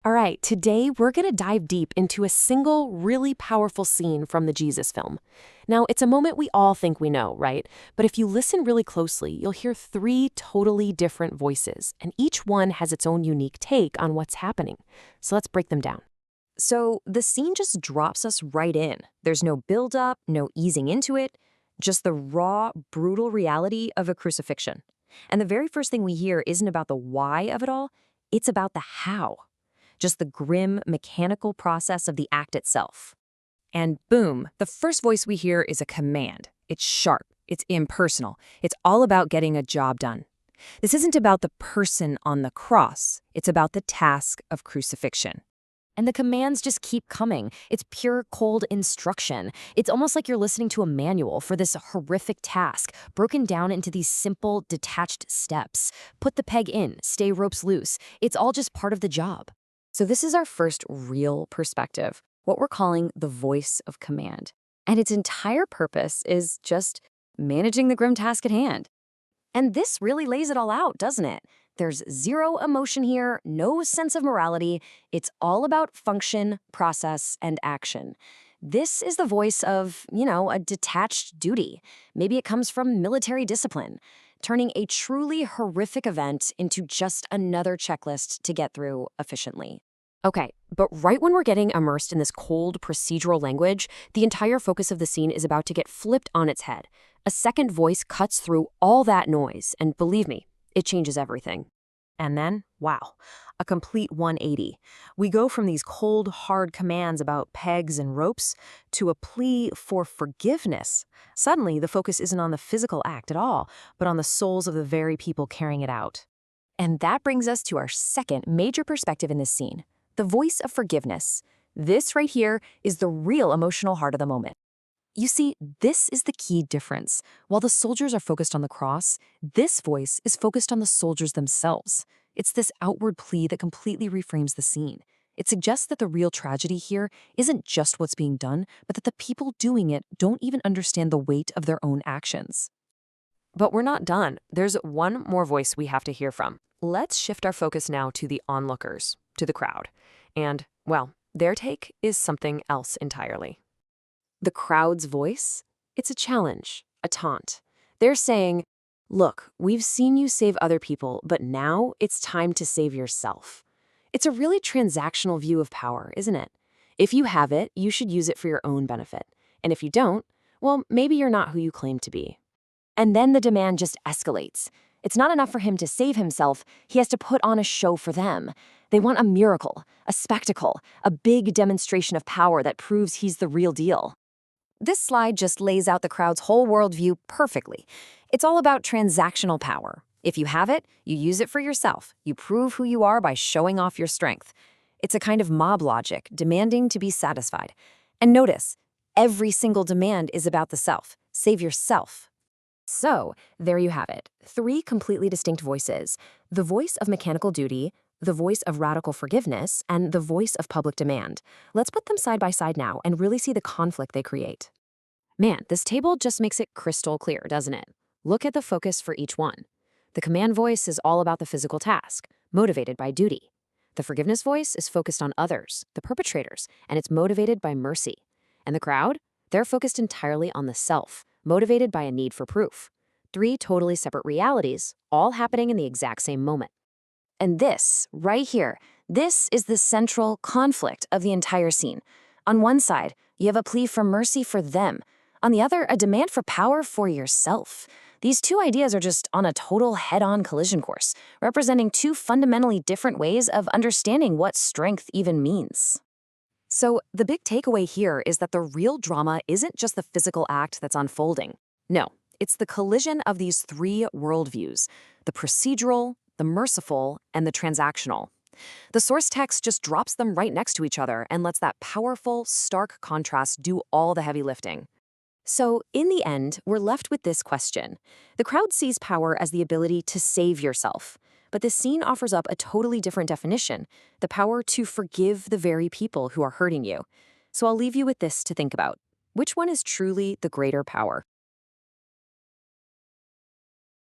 All right, today we're going to dive deep into a single, really powerful scene from the Jesus film. Now, it's a moment we all think we know, right? But if you listen really closely, you'll hear three totally different voices, and each one has its own unique take on what's happening. So let's break them down. So the scene just drops us right in. There's no build-up, no easing into it, just the raw, brutal reality of a crucifixion. And the very first thing we hear isn't about the why of it all, it's about the how. Just the grim, mechanical process of the act itself. And boom, the first voice we hear is a command. It's sharp, it's impersonal, it's all about getting a job done. This isn't about the person on the cross, it's about the task of crucifixion. And the commands just keep coming. It's pure, cold instruction. It's almost like you're listening to a manual for this horrific task, broken down into these simple, detached steps. Put the peg in, stay ropes loose. It's all just part of the job. So this is our first real perspective, what we're calling the voice of command. And its entire purpose is just managing the grim task at hand. And this really lays it all out, doesn't it? There's zero emotion here, no sense of morality. It's all about function, process, and action. This is the voice of, a detached duty. Maybe it comes from military discipline, turning a truly horrific event into just another checklist to get through efficiently. Okay, but right when we're getting immersed in this cold, procedural language, the entire focus of the scene is about to get flipped on its head. A second voice cuts through all that noise, and believe me, it changes everything. And then, wow, a complete 180. We go from these cold, hard commands about pegs and ropes to a plea for forgiveness. Suddenly, the focus isn't on the physical act at all, but on the souls of the very people carrying it out. And that brings us to our second major perspective in this scene, the voice of forgiveness. This right here is the real emotional heart of the moment. You see, this is the key difference. While the soldiers are focused on the cross, this voice is focused on the soldiers themselves. It's this outward plea that completely reframes the scene. It suggests that the real tragedy here isn't just what's being done, but that the people doing it don't even understand the weight of their own actions. But we're not done. There's one more voice we have to hear from. Let's shift our focus now to the onlookers, to the crowd. And, well, their take is something else entirely. The crowd's voice? It's a challenge, a taunt. They're saying, look, we've seen you save other people, but now it's time to save yourself. It's a really transactional view of power, isn't it? If you have it, you should use it for your own benefit. And if you don't, well, maybe you're not who you claim to be. And then the demand just escalates. It's not enough for him to save himself. He has to put on a show for them. They want a miracle, a spectacle, a big demonstration of power that proves he's the real deal. This slide just lays out the crowd's whole worldview perfectly. It's all about transactional power. If you have it, you use it for yourself. You prove who you are by showing off your strength. It's a kind of mob logic, demanding to be satisfied. And notice, every single demand is about the self. Save yourself. So, there you have it. Three completely distinct voices. The voice of mechanical duty, the voice of radical forgiveness, and the voice of public demand. Let's put them side by side now and really see the conflict they create. Man, this table just makes it crystal clear, doesn't it? Look at the focus for each one. The command voice is all about the physical task, motivated by duty. The forgiveness voice is focused on others, the perpetrators, and it's motivated by mercy. And the crowd? They're focused entirely on the self, motivated by a need for proof. Three totally separate realities, all happening in the exact same moment. And this, right here, this is the central conflict of the entire scene. On one side, you have a plea for mercy for them. On the other, a demand for power for yourself. These two ideas are just on a total head-on collision course, representing two fundamentally different ways of understanding what strength even means. So the big takeaway here is that the real drama isn't just the physical act that's unfolding. No, it's the collision of these three worldviews, the procedural, the merciful, and the transactional. The source text just drops them right next to each other and lets that powerful, stark contrast do all the heavy lifting. So, in the end, we're left with this question. The crowd sees power as the ability to save yourself, but the scene offers up a totally different definition, the power to forgive the very people who are hurting you. So I'll leave you with this to think about. Which one is truly the greater power?